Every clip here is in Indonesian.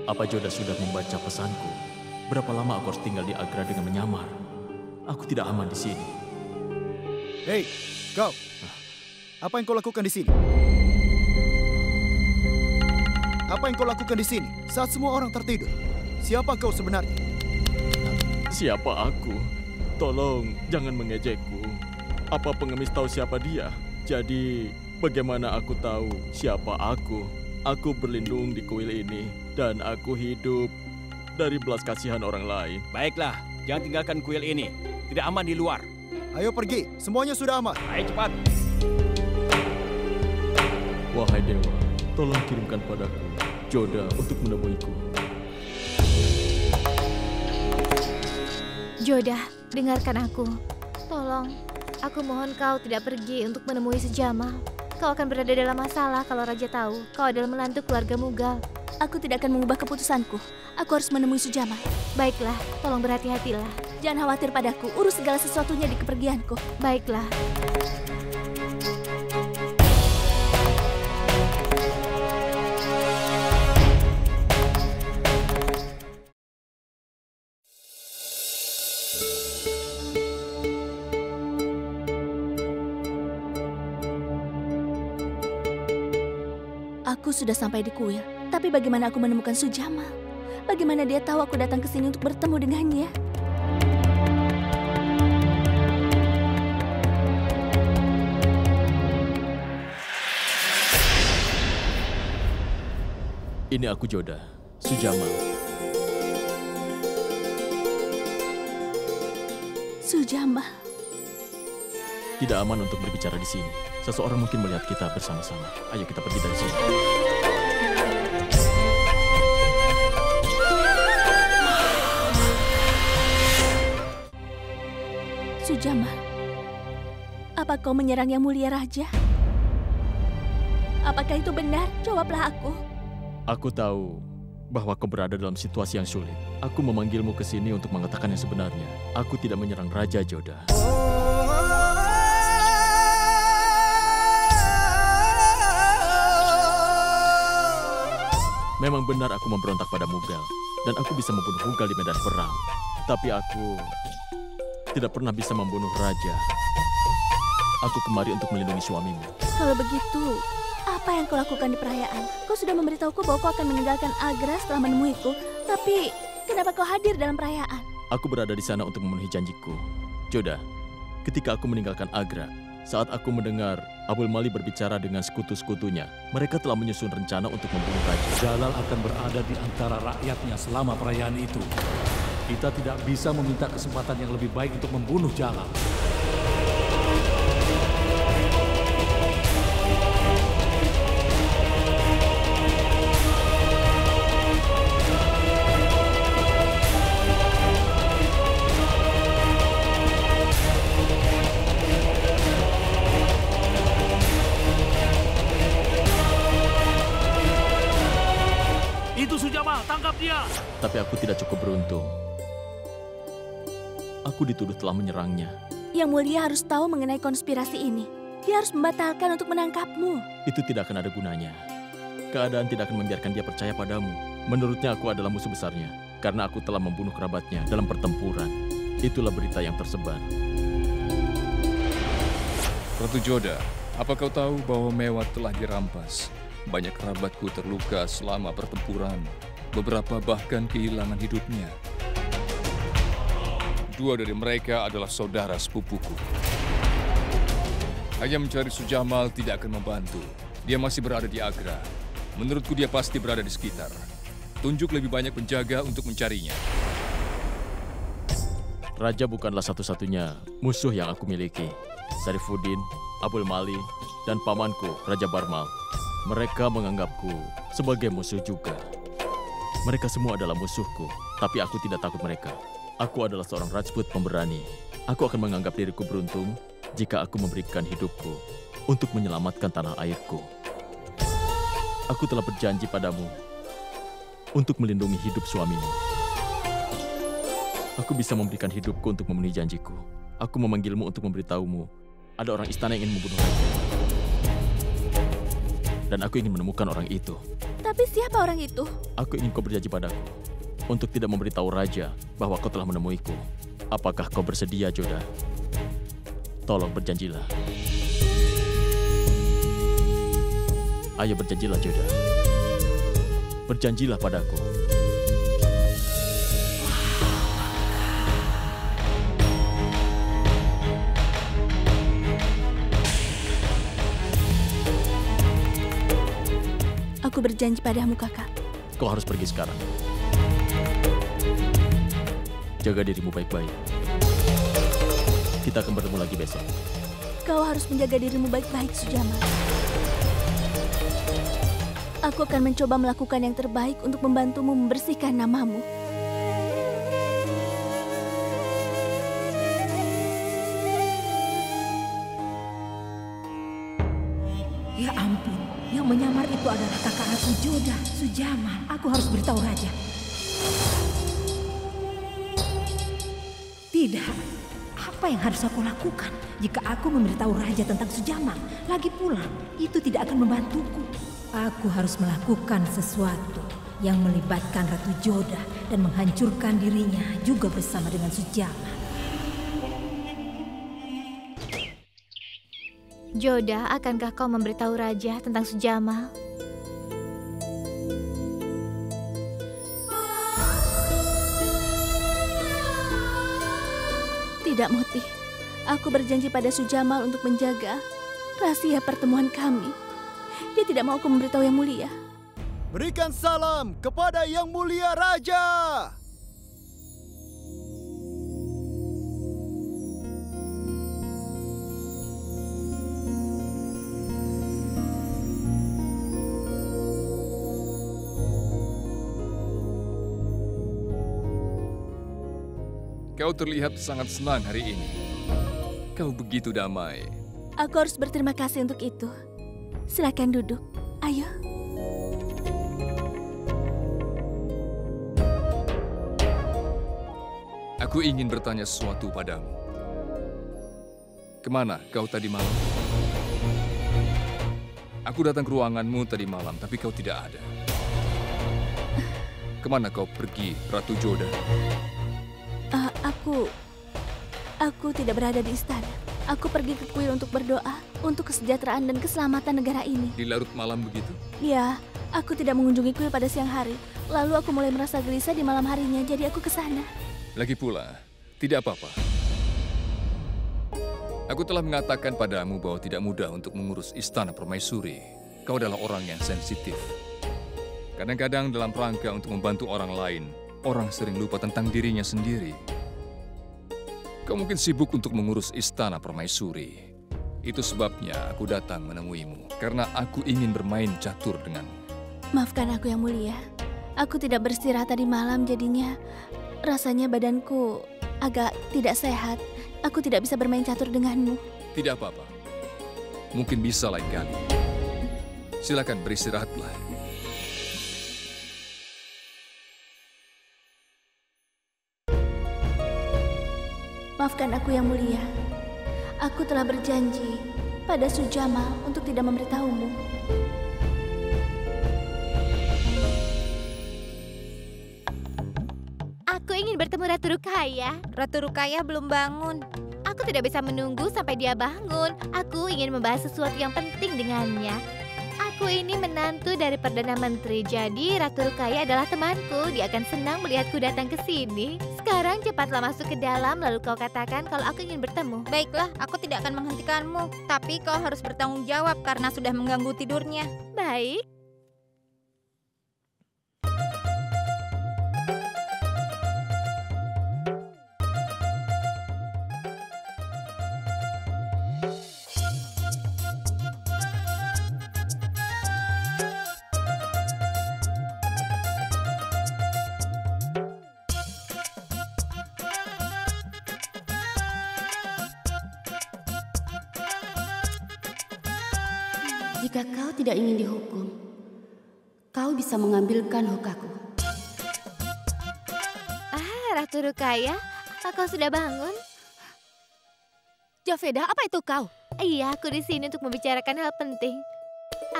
Apa Joda sudah membaca pesanku? Berapa lama aku harus tinggal di Agra dengan menyamar? Aku tidak aman di sini. Hei, kau. Apa yang kau lakukan di sini? Apa yang kau lakukan di sini saat semua orang tertidur? Siapa kau sebenarnya? Siapa aku? Tolong, jangan mengejekku. Apa pengemis tahu siapa dia? Jadi, bagaimana aku tahu siapa aku? Aku berlindung di kuil ini, dan aku hidup dari belas kasihan orang lain. Baiklah, jangan tinggalkan kuil ini. Tidak aman di luar. Ayo pergi, semuanya sudah aman. Ayo cepat. Wahai dewa, tolong kirimkan padaku Joda untuk menemuiku. Joda, dengarkan aku. Tolong, aku mohon kau tidak pergi untuk menemui Sujamal. Kau akan berada dalam masalah kalau Raja tahu kau adalah menantu keluarga Mughal. Aku tidak akan mengubah keputusanku. Aku harus menemui Sujamal. Baiklah, tolong berhati-hatilah. Jangan khawatir padaku, urus segala sesuatunya di kepergianku. Baiklah. Aku sudah sampai di kuil, tapi bagaimana aku menemukan Sujamal? Bagaimana dia tahu aku datang ke sini untuk bertemu dengannya? Ini aku Joda, Sujamal. Sujamal. Tidak aman untuk berbicara di sini. Seseorang mungkin melihat kita bersama-sama. Ayo kita pergi dari sini. Sujamal, apa kau menyerang Yang Mulia Raja? Apakah itu benar? Jawablah aku. Aku tahu bahwa kau berada dalam situasi yang sulit. Aku memanggilmu ke sini untuk mengatakan yang sebenarnya. Aku tidak menyerang Raja Joda. Memang benar aku memberontak pada Mughal, dan aku bisa membunuh Mughal di medan perang. Tapi aku tidak pernah bisa membunuh Raja. Aku kemari untuk melindungi suamimu. Kalau begitu, apa yang kau lakukan di perayaan? Kau sudah memberitahuku bahwa kau akan meninggalkan Agra setelah menemuiku. Tapi, kenapa kau hadir dalam perayaan? Aku berada di sana untuk memenuhi janjiku. Joda, ketika aku meninggalkan Agra, saat aku mendengar Abul Mali berbicara dengan sekutu-sekutunya, mereka telah menyusun rencana untuk membunuh Raja. Jalal akan berada di antara rakyatnya selama perayaan itu. Kita tidak bisa meminta kesempatan yang lebih baik untuk membunuh Jalal. Itu Sujamal, tangkap dia! Tapi aku tidak cukup beruntung. Aku dituduh telah menyerangnya. Yang Mulia harus tahu mengenai konspirasi ini. Dia harus membatalkan untuk menangkapmu. Itu tidak akan ada gunanya. Keadaan tidak akan membiarkan dia percaya padamu. Menurutnya aku adalah musuh besarnya, karena aku telah membunuh kerabatnya dalam pertempuran. Itulah berita yang tersebar. Ratu Joda, apa kau tahu bahwa Mewat telah dirampas? Banyak kerabatku terluka selama pertempuran. Beberapa bahkan kehilangan hidupnya. 2 dari mereka adalah saudara sepupuku. Hanya mencari Sujamal tidak akan membantu. Dia masih berada di Agra. Menurutku dia pasti berada di sekitar. Tunjuk lebih banyak penjaga untuk mencarinya. Raja bukanlah satu-satunya musuh yang aku miliki. Sarifuddin, Abul Mali, dan pamanku, Raja Barmal. Mereka menganggapku sebagai musuh juga. Mereka semua adalah musuhku, tapi aku tidak takut mereka. Aku adalah seorang Rajput pemberani. Aku akan menganggap diriku beruntung jika aku memberikan hidupku untuk menyelamatkan tanah airku. Aku telah berjanji padamu untuk melindungi hidup suamimu. Aku bisa memberikan hidupku untuk memenuhi janjiku. Aku memanggilmu untuk memberitahumu ada orang istana yang ingin membunuh raja. Dan aku ingin menemukan orang itu. Tapi siapa orang itu? Aku ingin kau berjanji padaku untuk tidak memberitahu raja bahwa kau telah menemuiku. Apakah kau bersedia, Joda? Tolong berjanjilah. Ayo berjanjilah, Joda. Berjanjilah padaku. Aku berjanji padamu, kakak. Kau harus pergi sekarang. Jaga dirimu baik-baik. Kita akan bertemu lagi besok. Kau harus menjaga dirimu baik-baik, Sujama. Aku akan mencoba melakukan yang terbaik untuk membantumu membersihkan namamu. Ya ampun, yang menyamar itu adalah kakak Ratu Joda, Sujaman. Aku harus beritahu raja. Tidak, apa yang harus aku lakukan jika aku memberitahu raja tentang Sujaman? Lagi pula, itu tidak akan membantuku. Aku harus melakukan sesuatu yang melibatkan Ratu Joda dan menghancurkan dirinya juga bersama dengan Sujaman. Joda, akankah kau memberitahu raja tentang Sujamal? Tidak, Moti. Aku berjanji pada Sujamal untuk menjaga rahasia pertemuan kami. Dia tidak mau aku memberitahu Yang Mulia. Berikan salam kepada Yang Mulia Raja. Kau terlihat sangat senang hari ini. Kau begitu damai. Aku harus berterima kasih untuk itu. Silakan duduk. Ayo. Aku ingin bertanya sesuatu padamu. Kemana kau tadi malam? Aku datang ke ruanganmu tadi malam, tapi kau tidak ada. Kemana kau pergi, Ratu Joda? Aku tidak berada di istana. Aku pergi ke kuil untuk berdoa untuk kesejahteraan dan keselamatan negara ini. Di larut malam begitu? Ya, aku tidak mengunjungi kuil pada siang hari. Lalu aku mulai merasa gelisah di malam harinya, jadi aku ke sana. Lagi pula, tidak apa-apa. Aku telah mengatakan padamu bahwa tidak mudah untuk mengurus istana permaisuri. Kau adalah orang yang sensitif. Kadang-kadang dalam rangka untuk membantu orang lain, orang sering lupa tentang dirinya sendiri. Kau mungkin sibuk untuk mengurus istana permaisuri. Itu sebabnya aku datang menemuimu, karena aku ingin bermain catur denganmu. Maafkan aku, Yang Mulia. Aku tidak beristirahat tadi malam, jadinya rasanya badanku agak tidak sehat. Aku tidak bisa bermain catur denganmu. Tidak apa-apa. Mungkin bisa lain kali. Silakan beristirahatlah. Maafkan aku, Yang Mulia. Aku telah berjanji pada Sujamal untuk tidak memberitahumu. Aku ingin bertemu Ratu Rukaya. Ratu Rukaya belum bangun. Aku tidak bisa menunggu sampai dia bangun. Aku ingin membahas sesuatu yang penting dengannya. Aku ini menantu dari Perdana Menteri, jadi Ratu Rukaya adalah temanku. Dia akan senang melihatku datang ke sini. Sekarang cepatlah masuk ke dalam, lalu kau katakan kalau aku ingin bertemu. Baiklah, aku tidak akan menghentikanmu. Tapi kau harus bertanggung jawab karena sudah mengganggu tidurnya. Baik. Jika kau tidak ingin dihukum, kau bisa mengambilkan hukaku. Ratu Rukaya, kau sudah bangun? Javeda, apa itu kau? Iya, aku di sini untuk membicarakan hal penting.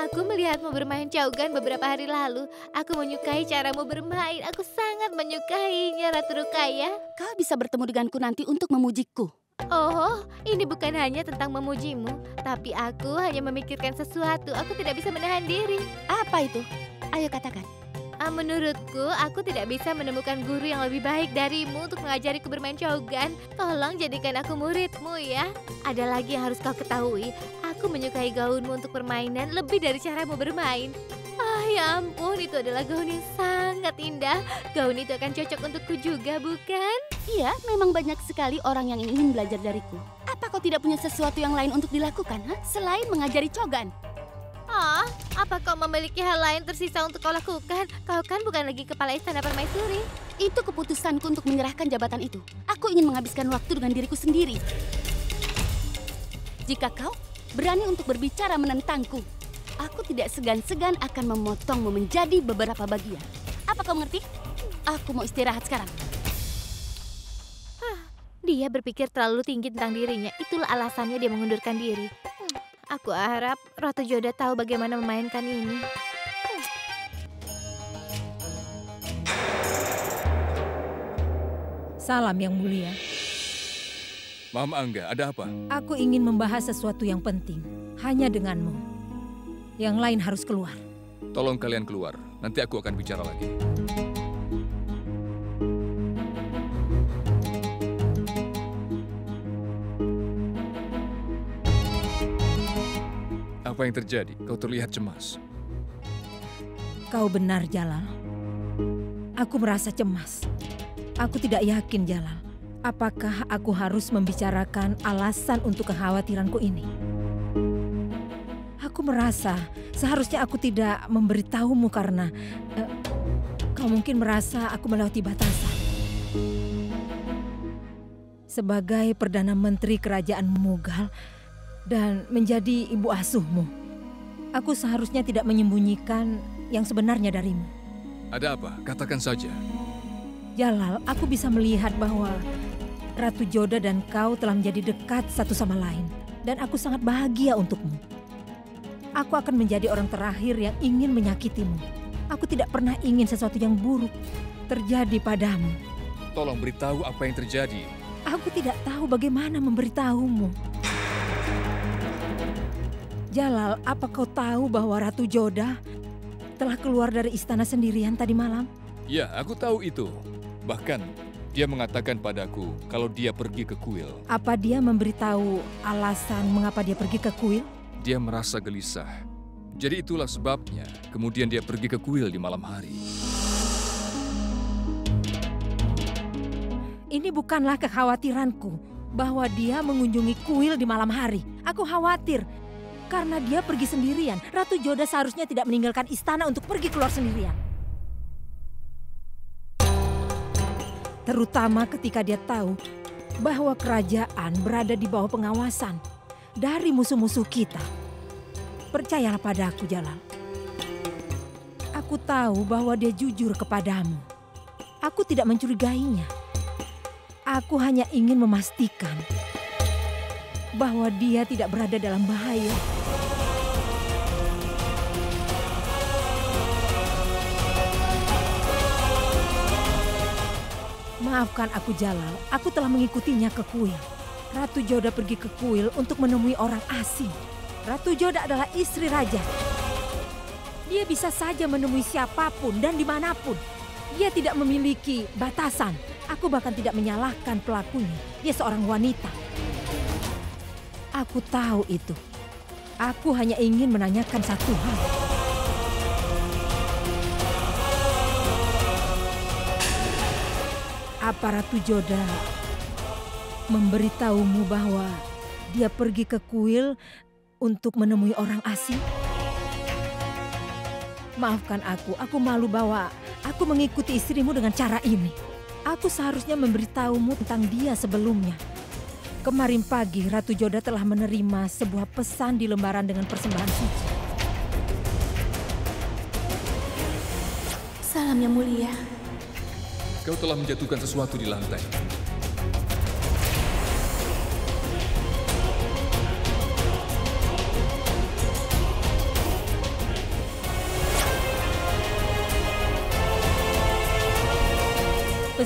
Aku melihatmu bermain caugan beberapa hari lalu. Aku menyukai caramu bermain. Aku sangat menyukainya, Ratu Rukaya. Kau bisa bertemu denganku nanti untuk memujiku. Oh, ini bukan hanya tentang memujimu, tapi aku hanya memikirkan sesuatu. Aku tidak bisa menahan diri. Apa itu? Ayo katakan. Menurutku, aku tidak bisa menemukan guru yang lebih baik darimu untuk mengajariku bermain caugan. Tolong jadikan aku muridmu ya. Ada lagi yang harus kau ketahui. Aku menyukai gaunmu untuk permainan lebih dari caramu bermain. Ya ampun, itu adalah gaun yang sangat indah. Gaun itu akan cocok untukku juga, bukan? Iya, memang banyak sekali orang yang ingin belajar dariku. Apa kau tidak punya sesuatu yang lain untuk dilakukan, selain mengajari cogan? Apa kau memiliki hal lain tersisa untuk kau lakukan? Kau kan bukan lagi kepala istana permaisuri. Itu keputusanku untuk menyerahkan jabatan itu. Aku ingin menghabiskan waktu dengan diriku sendiri. Jika kau berani untuk berbicara menentangku, aku tidak segan-segan akan memotongmu menjadi beberapa bagian. Apa kau mengerti? Aku mau istirahat sekarang. Dia berpikir terlalu tinggi tentang dirinya. Itulah alasannya dia mengundurkan diri. Aku harap Ratu Joda tahu bagaimana memainkan ini. Salam Yang Mulia. Mam Angga, ada apa? Aku ingin membahas sesuatu yang penting. Hanya denganmu. Yang lain harus keluar. Tolong kalian keluar. Nanti aku akan bicara lagi. Apa yang terjadi? Kau terlihat cemas. Kau benar, Jalal. Aku merasa cemas. Aku tidak yakin, Jalal. Apakah aku harus membicarakan alasan untuk kekhawatiranku ini? Aku merasa seharusnya aku tidak memberitahumu karena kau mungkin merasa aku melewati batasan. Sebagai Perdana Menteri Kerajaan Mughal dan menjadi ibu asuhmu, aku seharusnya tidak menyembunyikan yang sebenarnya darimu. Ada apa? Katakan saja. Jalal, aku bisa melihat bahwa Ratu Joda dan kau telah menjadi dekat satu sama lain. Dan aku sangat bahagia untukmu. Aku akan menjadi orang terakhir yang ingin menyakitimu. Aku tidak pernah ingin sesuatu yang buruk terjadi padamu. Tolong beritahu apa yang terjadi. Aku tidak tahu bagaimana memberitahumu. Jalal, apa kau tahu bahwa Ratu Joda telah keluar dari istana sendirian tadi malam? Ya, aku tahu itu. Bahkan, dia mengatakan padaku kalau dia pergi ke kuil. Apa dia memberitahu alasan mengapa dia pergi ke kuil? Dia merasa gelisah. Jadi itulah sebabnya kemudian dia pergi ke kuil di malam hari. Ini bukanlah kekhawatiranku bahwa dia mengunjungi kuil di malam hari. Aku khawatir karena dia pergi sendirian. Ratu Joda seharusnya tidak meninggalkan istana untuk pergi keluar sendirian. Terutama ketika dia tahu bahwa kerajaan berada di bawah pengawasan dari musuh-musuh kita. Percayalah padaku, Jalal. Aku tahu bahwa dia jujur kepadamu. Aku tidak mencurigainya. Aku hanya ingin memastikan bahwa dia tidak berada dalam bahaya. Maafkan aku, Jalal. Aku telah mengikutinya ke kuil. Ratu Joda pergi ke kuil untuk menemui orang asing. Ratu Joda adalah istri raja. Dia bisa saja menemui siapapun dan dimanapun. Dia tidak memiliki batasan. Aku bahkan tidak menyalahkan pelakunya. Dia seorang wanita. Aku tahu itu. Aku hanya ingin menanyakan satu hal. Apa Ratu Joda memberitahumu bahwa dia pergi ke kuil untuk menemui orang asing? Maafkan aku malu bahwa aku mengikuti istrimu dengan cara ini. Aku seharusnya memberitahumu tentang dia sebelumnya. Kemarin pagi Ratu Joda telah menerima sebuah pesan di lembaran dengan persembahan suci. Salam Yang Mulia. Kau telah menjatuhkan sesuatu di lantai.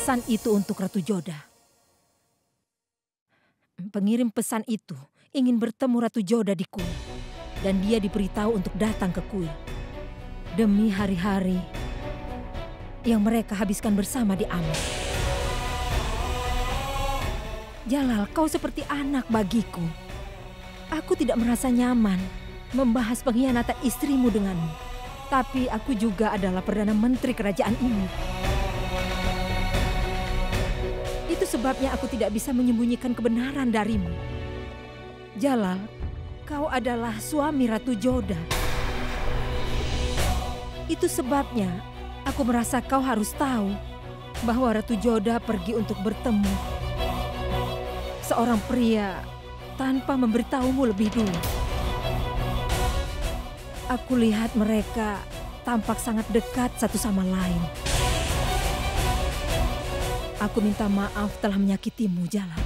pesan itu untuk Ratu Joda. Pengirim pesan itu ingin bertemu Ratu Joda di kuil. Dan dia diberitahu untuk datang ke kuil. Demi hari-hari yang mereka habiskan bersama di Amon. Jalal, kau seperti anak bagiku. Aku tidak merasa nyaman membahas pengkhianatan istrimu denganmu. Tapi aku juga adalah Perdana Menteri kerajaan ini. Itu sebabnya aku tidak bisa menyembunyikan kebenaran darimu. Jalal, kau adalah suami Ratu Joda. Itu sebabnya aku merasa kau harus tahu bahwa Ratu Joda pergi untuk bertemu seorang pria tanpa memberitahumu lebih dulu. Aku lihat mereka tampak sangat dekat satu sama lain. Aku minta maaf telah menyakitimu, Jalal.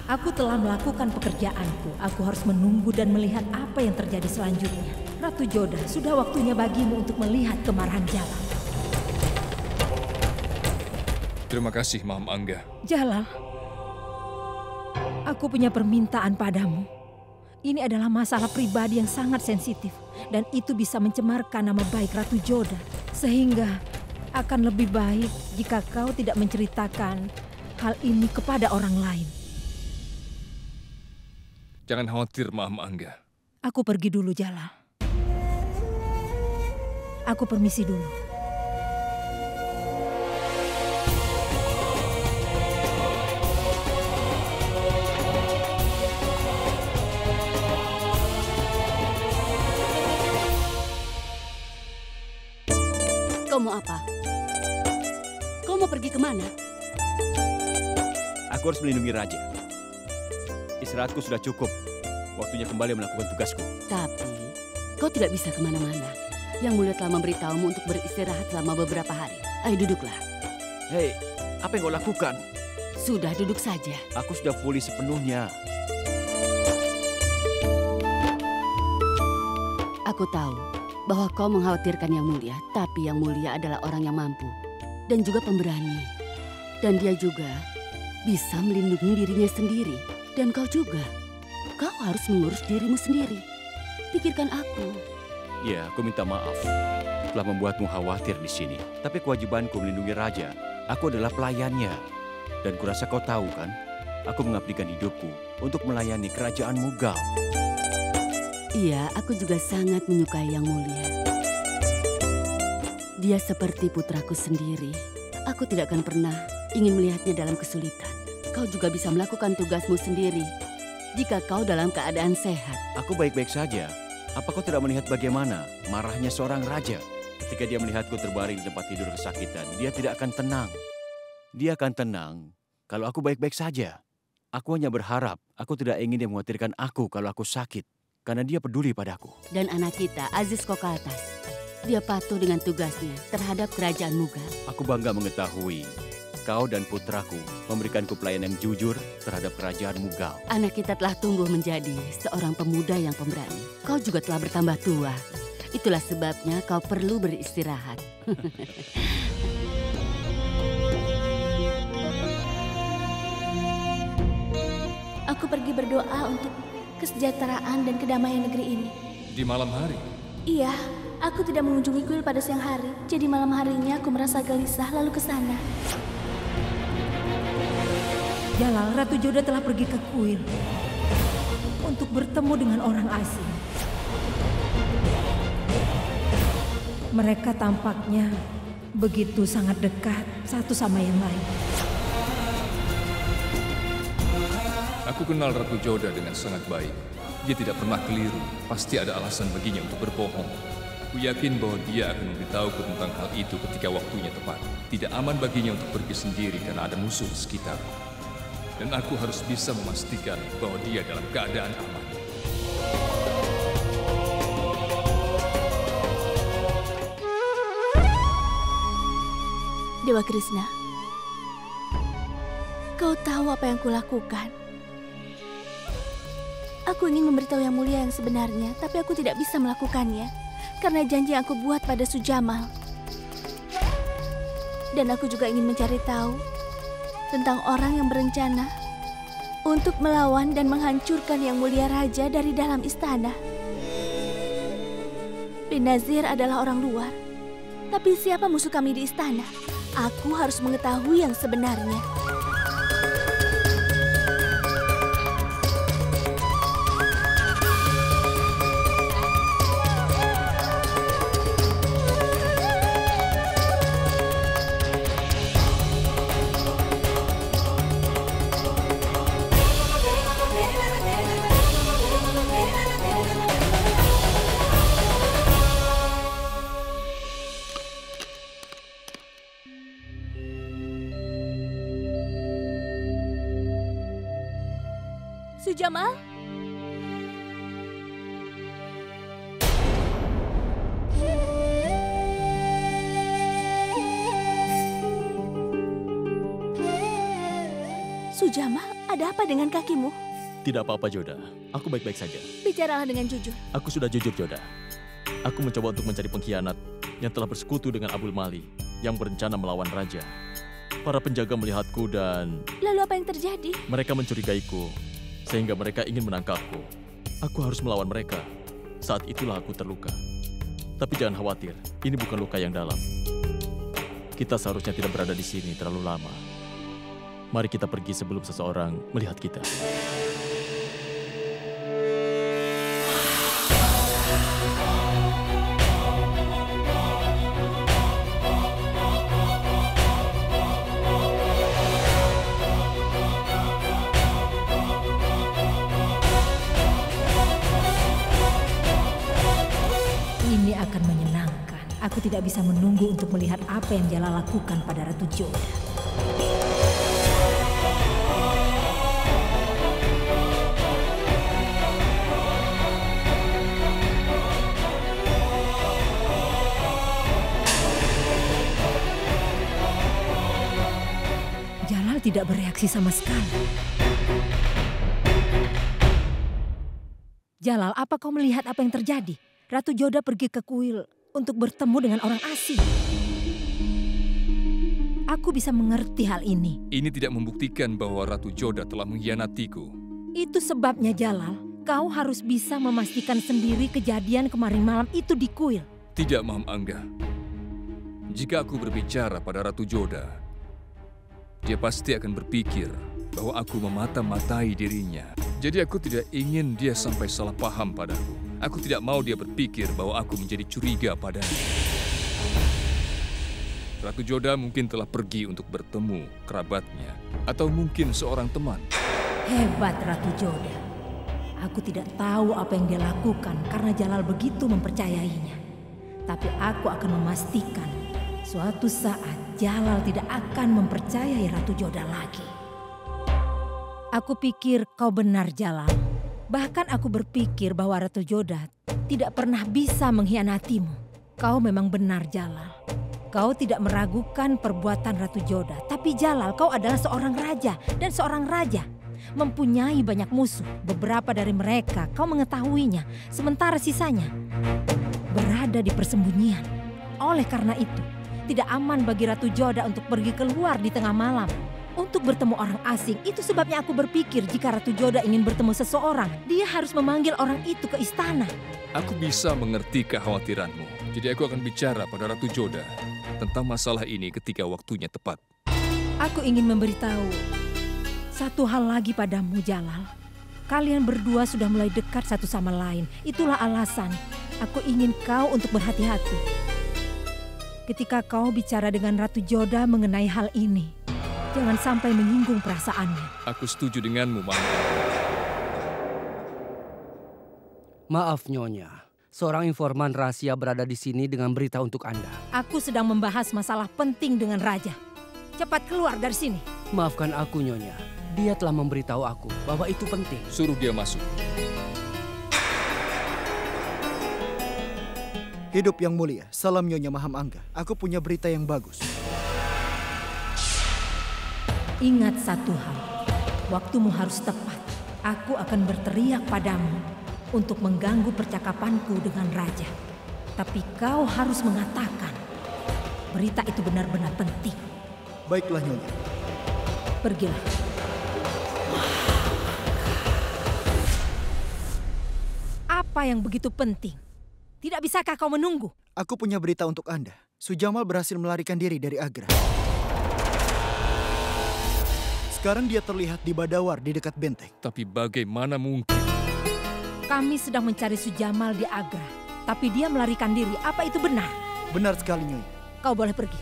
Aku telah melakukan pekerjaanku. Aku harus menunggu dan melihat apa yang terjadi selanjutnya. Ratu Joda, sudah waktunya bagimu untuk melihat kemarahan Jalal. Terima kasih, Maham Angga. Jalal, aku punya permintaan padamu. Ini adalah masalah pribadi yang sangat sensitif. Dan itu bisa mencemarkan nama baik Ratu Joda. Sehingga akan lebih baik jika kau tidak menceritakan hal ini kepada orang lain. Jangan khawatir, Maham Angga. Aku pergi dulu, Jalal. Aku permisi dulu. Kau mau apa? Kau mau pergi kemana? Aku harus melindungi raja. Istirahatku sudah cukup. Waktunya kembali melakukan tugasku. Tapi, kau tidak bisa kemana-mana. Yang Mulia telah memberitahumu untuk beristirahat selama beberapa hari. Ayo duduklah. Hei, apa yang kau lakukan? Sudah, duduk saja. Aku sudah pulih sepenuhnya. Aku tahu bahwa kau mengkhawatirkan Yang Mulia, tapi Yang Mulia adalah orang yang mampu dan juga pemberani. Dan dia juga bisa melindungi dirinya sendiri. Dan kau juga. Kau harus mengurus dirimu sendiri. Pikirkan aku. Ya, aku minta maaf telah membuatmu khawatir di sini. Tapi kewajibanku melindungi raja. Aku adalah pelayannya. Dan kurasa kau tahu kan, aku mengabdikan hidupku untuk melayani kerajaan Mughal. Iya, aku juga sangat menyukai Yang Mulia. Dia seperti putraku sendiri. Aku tidak akan pernah ingin melihatnya dalam kesulitan. Kau juga bisa melakukan tugasmu sendiri jika kau dalam keadaan sehat. Aku baik-baik saja. Apa kau tidak melihat bagaimana marahnya seorang raja? Ketika dia melihatku terbaring di tempat tidur kesakitan, dia tidak akan tenang. Dia akan tenang kalau aku baik-baik saja. Aku hanya berharap aku tidak ingin dia mengkhawatirkan aku kalau aku sakit. Karena dia peduli padaku. Dan anak kita, Aziz Kokaltas. Dia patuh dengan tugasnya terhadap kerajaan Mughal. Aku bangga mengetahui kau dan putraku memberikanku pelayanan yang jujur terhadap kerajaan Mughal. Anak kita telah tumbuh menjadi seorang pemuda yang pemberani. Kau juga telah bertambah tua. Itulah sebabnya kau perlu beristirahat. Aku pergi berdoa untuk kesejahteraan dan kedamaian negeri ini. Di malam hari? Iya, aku tidak mengunjungi kuil pada siang hari. Jadi malam harinya aku merasa gelisah lalu ke sana. Jalal, Ratu Joda telah pergi ke kuil untuk bertemu dengan orang asing. Mereka tampaknya begitu sangat dekat satu sama yang lain. Aku kenal Ratu Joda dengan sangat baik. Dia tidak pernah keliru. Pasti ada alasan baginya untuk berbohong. Aku yakin bahwa dia akan memberitahuku tentang hal itu ketika waktunya tepat. Tidak aman baginya untuk pergi sendiri karena ada musuh di sekitar. Dan aku harus bisa memastikan bahwa dia dalam keadaan aman. Dewa Krishna, kau tahu apa yang kulakukan? Aku ingin memberitahu Yang Mulia yang sebenarnya, tapi aku tidak bisa melakukannya karena janji yang aku buat pada Sujamal. Dan aku juga ingin mencari tahu tentang orang yang berencana untuk melawan dan menghancurkan Yang Mulia Raja dari dalam istana. Benazir adalah orang luar, tapi siapa musuh kami di istana? Aku harus mengetahui yang sebenarnya. Sujamal? Sujamal, ada apa dengan kakimu? Tidak apa-apa, Joda. Aku baik-baik saja. Bicaralah dengan jujur. Aku sudah jujur, Joda. Aku mencoba untuk mencari pengkhianat yang telah bersekutu dengan Abul Mali yang berencana melawan raja. Para penjaga melihatku dan... Lalu apa yang terjadi? Mereka mencurigaiku, sehingga mereka ingin menangkapku. Aku harus melawan mereka. Saat itulah aku terluka. Tapi jangan khawatir, ini bukan luka yang dalam. Kita seharusnya tidak berada di sini terlalu lama. Mari kita pergi sebelum seseorang melihat kita. Ini akan menyenangkan. Aku tidak bisa menunggu untuk melihat apa yang Jalal lakukan pada Ratu Joda. Jalal tidak bereaksi sama sekali. Jalal, apa kau melihat apa yang terjadi? Ratu Joda pergi ke kuil untuk bertemu dengan orang asing. Aku bisa mengerti hal ini. Ini tidak membuktikan bahwa Ratu Joda telah mengkhianatiku. Itu sebabnya, Jalal, kau harus bisa memastikan sendiri kejadian kemarin malam itu di kuil. Tidak, Maham Angga. Jika aku berbicara pada Ratu Joda, dia pasti akan berpikir bahwa aku memata-matai dirinya. Jadi aku tidak ingin dia sampai salah paham padaku. Aku tidak mau dia berpikir bahwa aku menjadi curiga padanya. Ratu Joda mungkin telah pergi untuk bertemu kerabatnya. Atau mungkin seorang teman. Hebat Ratu Joda. Aku tidak tahu apa yang dia lakukan karena Jalal begitu mempercayainya. Tapi aku akan memastikan suatu saat Jalal tidak akan mempercayai Ratu Joda lagi. Aku pikir kau benar, Jalal. Bahkan aku berpikir bahwa Ratu Joda tidak pernah bisa mengkhianatimu. Kau memang benar, Jalal. Kau tidak meragukan perbuatan Ratu Joda. Tapi Jalal, kau adalah seorang raja. Dan seorang raja mempunyai banyak musuh. Beberapa dari mereka kau mengetahuinya. Sementara sisanya berada di persembunyian. Oleh karena itu, tidak aman bagi Ratu Joda untuk pergi keluar di tengah malam untuk bertemu orang asing. Itu sebabnya aku berpikir jika Ratu Joda ingin bertemu seseorang, dia harus memanggil orang itu ke istana. Aku bisa mengerti kekhawatiranmu. Jadi aku akan bicara pada Ratu Joda tentang masalah ini ketika waktunya tepat. Aku ingin memberitahu satu hal lagi padamu, Jalal. Kalian berdua sudah mulai dekat satu sama lain. Itulah alasan aku ingin kau untuk berhati-hati. Ketika kau bicara dengan Ratu Joda mengenai hal ini, jangan sampai menyinggung perasaannya. Aku setuju denganmu, Maham. Maaf, Nyonya. Seorang informan rahasia berada di sini dengan berita untuk Anda. Aku sedang membahas masalah penting dengan Raja. Cepat keluar dari sini. Maafkan aku, Nyonya. Dia telah memberitahu aku bahwa itu penting. Suruh dia masuk. Hidup yang mulia. Salam Nyonya Maham Angga. Aku punya berita yang bagus. Ingat satu hal. Waktumu harus tepat. Aku akan berteriak padamu untuk mengganggu percakapanku dengan Raja. Tapi kau harus mengatakan berita itu benar-benar penting. Baiklah, Nyonya. Pergilah. Apa yang begitu penting? Tidak bisakah kau menunggu? Aku punya berita untuk Anda. Sujamal berhasil melarikan diri dari Agra. Sekarang dia terlihat di Badawar di dekat benteng. Tapi bagaimana mungkin? Kami sedang mencari Sujamal di Agra. Tapi dia melarikan diri. Apa itu benar? Benar sekali, Nyonya. Kau boleh pergi.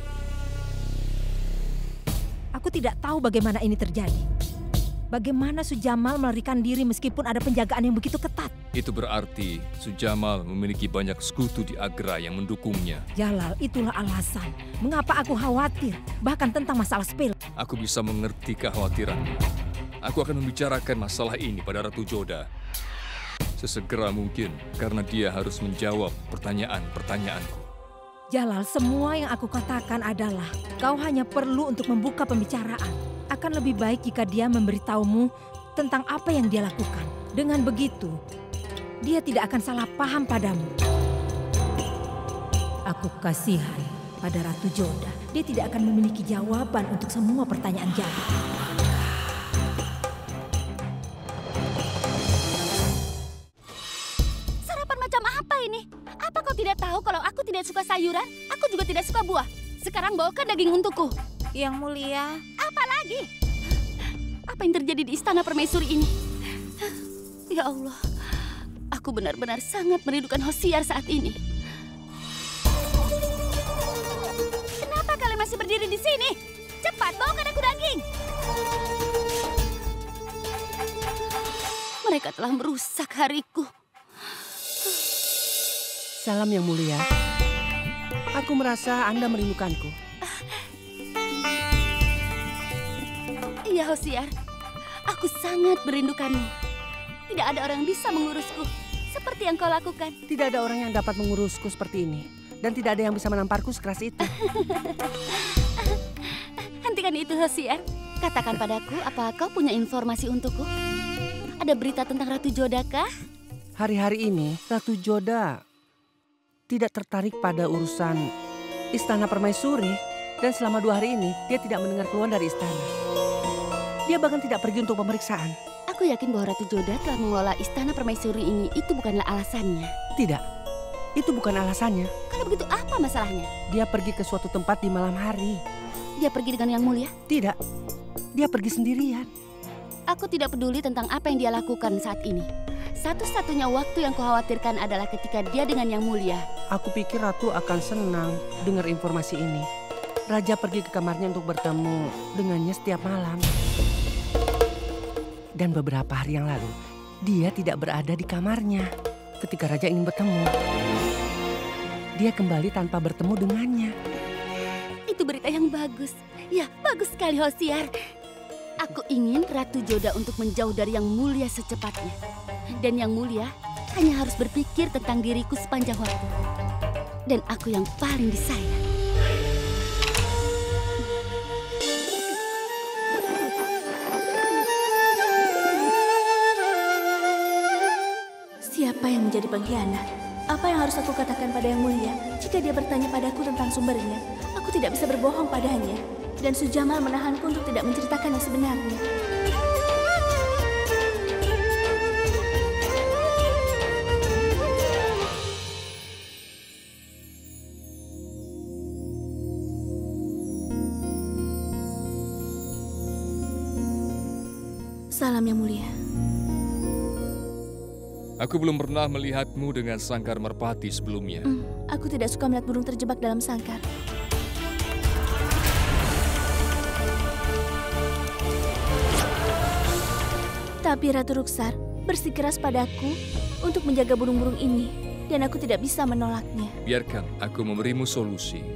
Aku tidak tahu bagaimana ini terjadi. Bagaimana Sujamal melarikan diri meskipun ada penjagaan yang begitu ketat? Itu berarti Sujamal memiliki banyak sekutu di Agra yang mendukungnya. Jalal, itulah alasan mengapa aku khawatir, bahkan tentang masalah sepele. Aku bisa mengerti kekhawatiranmu. Aku akan membicarakan masalah ini pada Ratu Joda sesegera mungkin, karena dia harus menjawab pertanyaan-pertanyaanku. Jalal, semua yang aku katakan adalah kau hanya perlu untuk membuka pembicaraan. Akan lebih baik jika dia memberitahumu tentang apa yang dia lakukan. Dengan begitu, dia tidak akan salah paham padamu. Aku kasihan pada Ratu Joda. Dia tidak akan memiliki jawaban untuk semua pertanyaan Jalal. Sarapan macam apa ini? Apa kau tidak tahu kalau aku tidak suka sayuran? Aku juga tidak suka buah. Sekarang bawakan daging untukku. Yang mulia. Apa lagi? Apa yang terjadi di Istana Permaisuri ini? Ya Allah, aku benar-benar sangat merindukan Hosiar saat ini. Kenapa kalian masih berdiri di sini? Cepat, bawakan aku daging. Mereka telah merusak hariku. Salam yang mulia. Aku merasa Anda merindukanku. Iya, Hosiar. Aku sangat merindukanmu. Tidak ada orang yang bisa mengurusku seperti yang kau lakukan. Tidak ada orang yang dapat mengurusku seperti ini. Dan tidak ada yang bisa menamparku sekeras itu. Hentikan itu, Hosiar. Katakan padaku, apa kau punya informasi untukku? Ada berita tentang Ratu Joda kah? Hari-hari ini, Ratu Joda tidak tertarik pada urusan Istana Permaisuri. Dan selama 2 hari ini, dia tidak mendengar keluhan dari istana. Dia bahkan tidak pergi untuk pemeriksaan. Aku yakin bahwa Ratu Joda telah mengelola Istana Permaisuri ini. Itu bukanlah alasannya. Tidak, itu bukan alasannya. Kalau begitu apa masalahnya? Dia pergi ke suatu tempat di malam hari. Dia pergi dengan Yang Mulia? Tidak, dia pergi sendirian. Aku tidak peduli tentang apa yang dia lakukan saat ini. Satu-satunya waktu yang kukhawatirkan adalah ketika dia dengan Yang Mulia. Aku pikir Ratu akan senang dengar informasi ini. Raja pergi ke kamarnya untuk bertemu dengannya setiap malam. Dan beberapa hari yang lalu, dia tidak berada di kamarnya ketika Raja ingin bertemu. Dia kembali tanpa bertemu dengannya. Itu berita yang bagus. Ya, bagus sekali, Hosiar. Aku ingin Ratu Joda untuk menjauh dari Yang Mulia secepatnya. Dan Yang Mulia hanya harus berpikir tentang diriku sepanjang waktu. Dan aku yang paling disayang. Siapa yang menjadi pengkhianat? Apa yang harus aku katakan pada Yang Mulia? Jika dia bertanya padaku tentang sumbernya, aku tidak bisa berbohong padanya. Dan Sujamal menahanku untuk tidak menceritakan yang sebenarnya. Salam Yang Mulia. Aku belum pernah melihatmu dengan sangkar merpati sebelumnya. Aku tidak suka melihat burung terjebak dalam sangkar. Tapi Ratu Ruksar bersikeras padaku untuk menjaga burung-burung ini. Dan aku tidak bisa menolaknya. Biarkan aku memberimu solusi.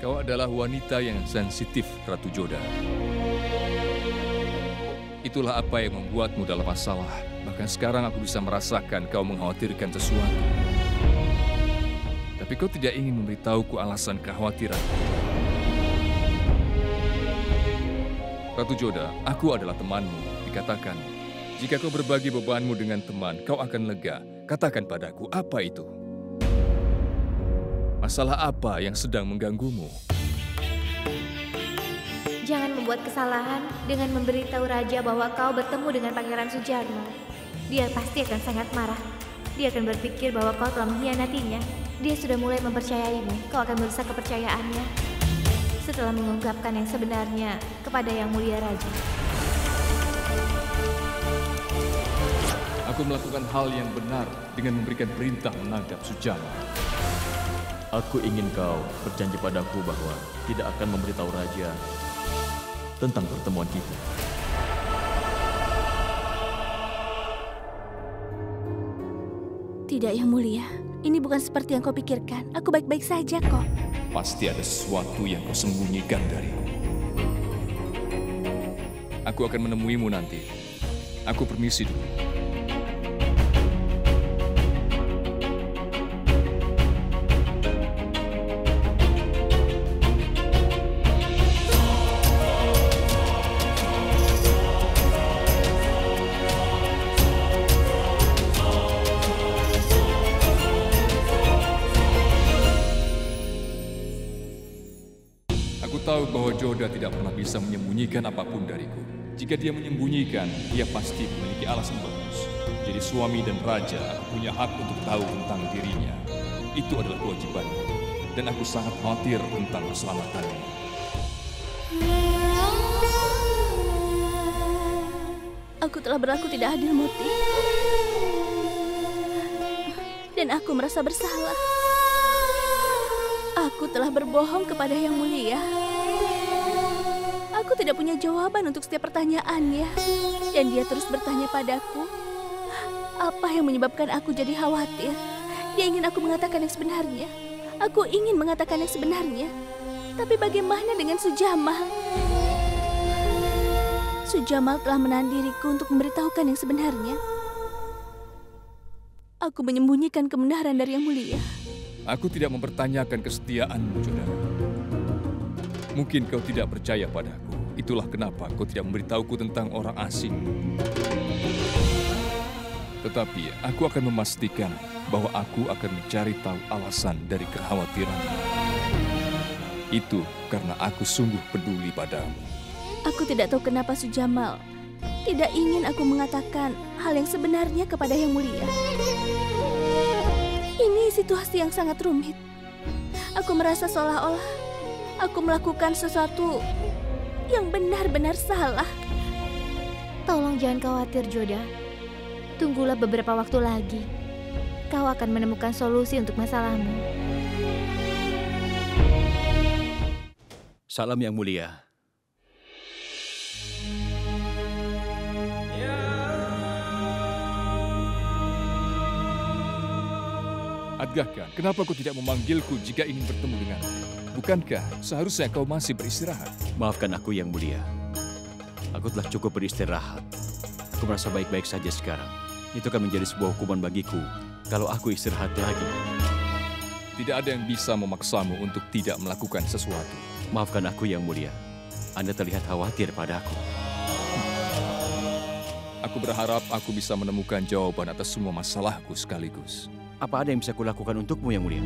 Kau adalah wanita yang sensitif, Ratu Joda. Itulah apa yang membuatmu dalam masalah. Bahkan sekarang aku bisa merasakan kau mengkhawatirkan sesuatu. Tapi kau tidak ingin memberitahuku alasan kekhawatiran. Ratu Joda, aku adalah temanmu. Dikatakan, jika kau berbagi bebanmu dengan teman, kau akan lega. Katakan padaku, apa itu? Masalah apa yang sedang mengganggumu? Jangan membuat kesalahan dengan memberitahu raja bahwa kau bertemu dengan Pangeran Sujarmal. Dia pasti akan sangat marah. Dia akan berpikir bahwa kau telah mengkhianatinya. Dia sudah mulai mempercayaimu. Kau akan merusak kepercayaannya setelah mengungkapkan yang sebenarnya kepada Yang Mulia Raja. Aku melakukan hal yang benar dengan memberikan perintah menangkap Sujarmal. Aku ingin kau berjanji padaku bahwa tidak akan memberitahu raja tentang pertemuan kita. Tidak, Yang Mulia. Ini bukan seperti yang kau pikirkan. Aku baik-baik saja kok. Pasti ada sesuatu yang kau sembunyikan dariku. Aku akan menemuimu nanti. Aku permisi dulu. Tahu bahwa Joda tidak pernah bisa menyembunyikan apapun dariku. Jika dia menyembunyikan, dia pasti memiliki alasan bagus. Jadi suami dan raja, aku punya hak untuk tahu tentang dirinya. Itu adalah kewajibanku. Dan aku sangat khawatir tentang keselamatannya. Aku telah berlaku tidak adil, Muti. Dan aku merasa bersalah. Aku telah berbohong kepada Yang Mulia. Aku tidak punya jawaban untuk setiap pertanyaannya. Dan dia terus bertanya padaku, apa yang menyebabkan aku jadi khawatir? Dia ingin aku mengatakan yang sebenarnya. Aku ingin mengatakan yang sebenarnya. Tapi bagaimana dengan Sujamal? Sujamal telah menahan diriku untuk memberitahukan yang sebenarnya. Aku menyembunyikan kebenaran dari Yang Mulia. Aku tidak mempertanyakan kesetiaanmu, Joda. Mungkin kau tidak percaya padaku. Itulah kenapa kau tidak memberitahuku tentang orang asing. Tetapi aku akan memastikan bahwa aku akan mencari tahu alasan dari kekhawatiranmu. Itu karena aku sungguh peduli padamu. Aku tidak tahu kenapa Sujamal tidak ingin aku mengatakan hal yang sebenarnya kepada Yang Mulia. Ini situasi yang sangat rumit. Aku merasa seolah-olah aku melakukan sesuatu yang benar-benar salah. Tolong jangan khawatir, Joda. Tunggulah beberapa waktu lagi. Kau akan menemukan solusi untuk masalahmu. Salam Yang Mulia. Adgahkan, kenapa kau tidak memanggilku jika ingin bertemu denganku? Bukankah seharusnya kau masih beristirahat? Maafkan aku Yang Mulia. Aku telah cukup beristirahat. Aku merasa baik-baik saja sekarang. Itu akan menjadi sebuah hukuman bagiku kalau aku istirahat lagi. Tidak ada yang bisa memaksamu untuk tidak melakukan sesuatu. Maafkan aku Yang Mulia. Anda terlihat khawatir padaku. Aku berharap aku bisa menemukan jawaban atas semua masalahku sekaligus. Apa ada yang bisa kulakukan untukmu, Yang Mulia?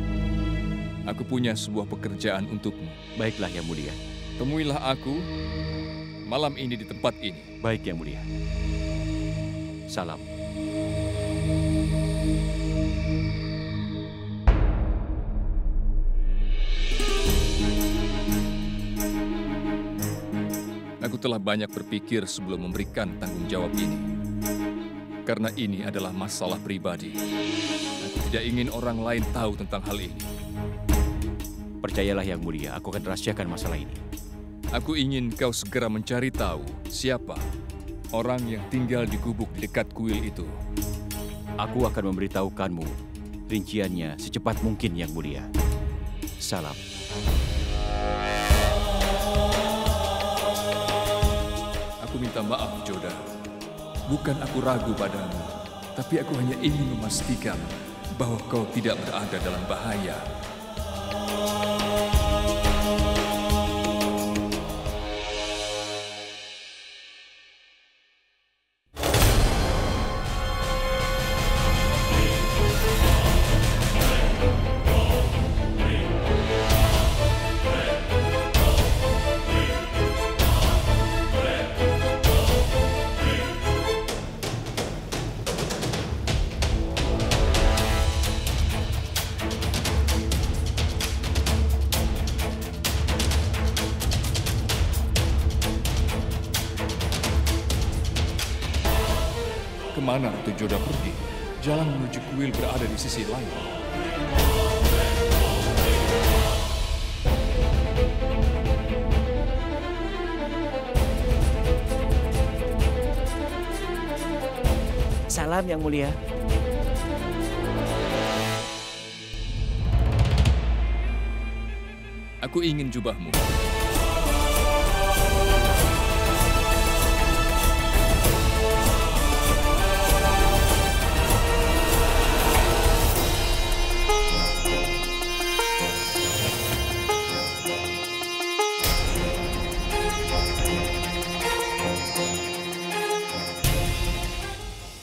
Aku punya sebuah pekerjaan untukmu. Baiklah, Yang Mulia. Temuilah aku malam ini di tempat ini. Baik, Yang Mulia. Salam. Aku telah banyak berpikir sebelum memberikan tanggung jawab ini. Karena ini adalah masalah pribadi. Tidak ingin orang lain tahu tentang hal ini. Percayalah Yang Mulia, aku akan rahasiakan masalah ini. Aku ingin kau segera mencari tahu siapa orang yang tinggal di gubuk di dekat kuil itu. Aku akan memberitahukanmu rinciannya secepat mungkin, Yang Mulia. Salam. Aku minta maaf, Joda. Bukan aku ragu padamu, tapi aku hanya ingin memastikan bahwa kau tidak berada dalam bahaya. Kemana Ratu Joda pergi? Jalan menuju kuil berada di sisi lain. Salam Yang Mulia. Aku ingin jubahmu.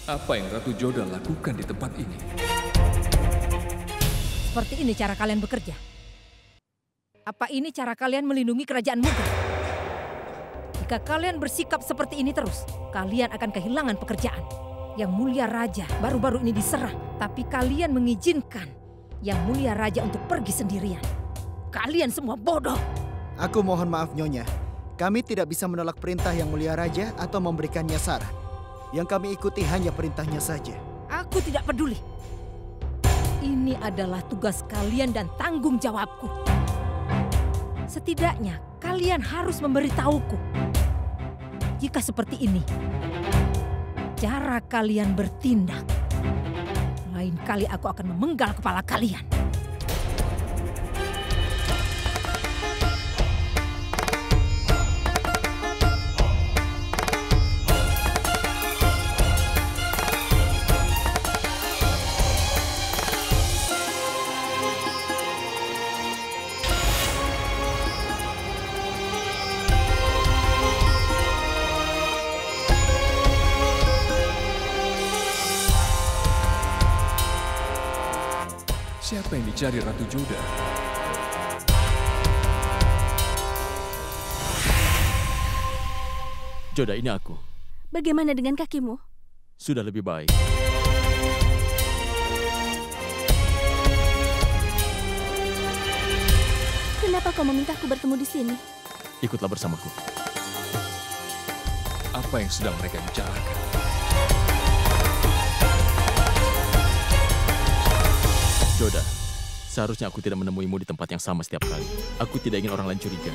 Apa yang Ratu Joda lakukan di tempat ini? Seperti ini cara kalian bekerja? Apa ini cara kalian melindungi kerajaan Mughal? Jika kalian bersikap seperti ini terus, kalian akan kehilangan pekerjaan. Yang Mulia Raja baru-baru ini diserang, tapi kalian mengizinkan Yang Mulia Raja untuk pergi sendirian. Kalian semua bodoh. Aku mohon maaf Nyonya. Kami tidak bisa menolak perintah Yang Mulia Raja atau memberikannya saran. Yang kami ikuti hanya perintahnya saja. Aku tidak peduli. Ini adalah tugas kalian dan tanggung jawabku. Setidaknya kalian harus memberitahuku. Jika seperti ini, cara kalian bertindak, lain kali aku akan memenggal kepala kalian. Siapa yang dicari Ratu Joda? Joda, ini aku. Bagaimana dengan kakimu? Sudah lebih baik. Kenapa kau memintaku bertemu di sini? Ikutlah bersamaku. Apa yang sedang mereka bicarakan? Joda, seharusnya aku tidak menemuimu di tempat yang sama setiap kali. Aku tidak ingin orang lain curiga.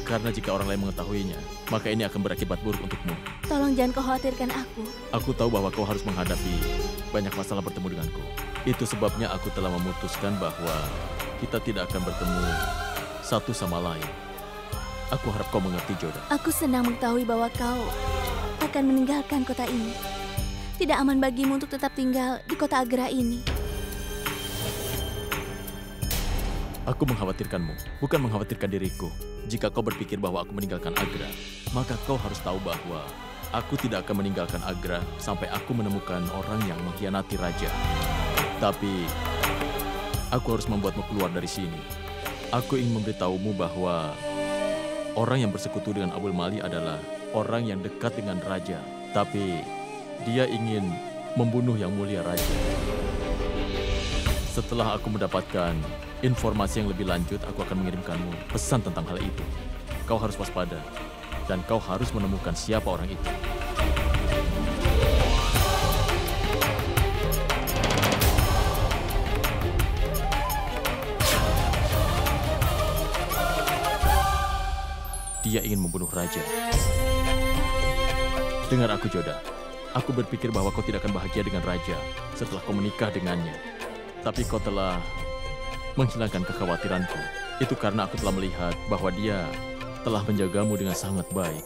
Karena jika orang lain mengetahuinya, maka ini akan berakibat buruk untukmu. Tolong jangan kau khawatirkan aku. Aku tahu bahwa kau harus menghadapi banyak masalah bertemu denganku. Itu sebabnya aku telah memutuskan bahwa kita tidak akan bertemu satu sama lain. Aku harap kau mengerti, Joda. Aku senang mengetahui bahwa kau akan meninggalkan kota ini. Tidak aman bagimu untuk tetap tinggal di kota Agra ini. Aku mengkhawatirkanmu, bukan mengkhawatirkan diriku. Jika kau berpikir bahwa aku meninggalkan Agra, maka kau harus tahu bahwa aku tidak akan meninggalkan Agra sampai aku menemukan orang yang mengkhianati raja. Tapi, aku harus membuatmu keluar dari sini. Aku ingin memberitahumu bahwa orang yang bersekutu dengan Abul Mali adalah orang yang dekat dengan raja. Tapi, dia ingin membunuh Yang Mulia Raja. Setelah aku mendapatkan informasi yang lebih lanjut, aku akan mengirimkanmu pesan tentang hal itu. Kau harus waspada, dan kau harus menemukan siapa orang itu. Dia ingin membunuh raja. Dengar aku, Joda. Aku berpikir bahwa kau tidak akan bahagia dengan raja setelah kau menikah dengannya. Tapi kau telah menghilangkan kekhawatiranku. Itu karena aku telah melihat bahwa dia telah menjagamu dengan sangat baik.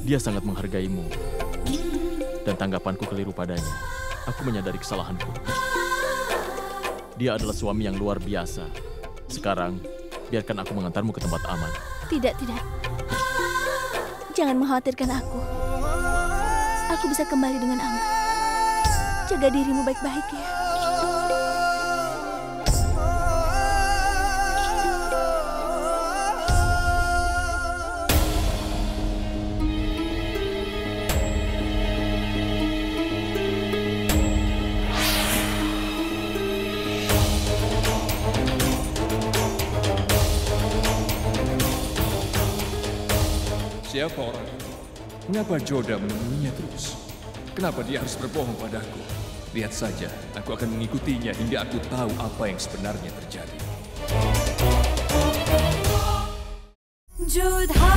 Dia sangat menghargaimu. dan tanggapanku keliru padanya. Aku menyadari kesalahanku. Dia adalah suami yang luar biasa. Sekarang, biarkan aku mengantarmu ke tempat aman. Tidak, tidak. Jangan mengkhawatirkan aku. Aku bisa kembali dengan aman. Jaga dirimu baik-baik ya. Siapa orang itu? Mengapa Joda menemuinya terus? Kenapa dia harus berbohong padaku? Lihat saja, aku akan mengikutinya hingga aku tahu apa yang sebenarnya terjadi. Jodha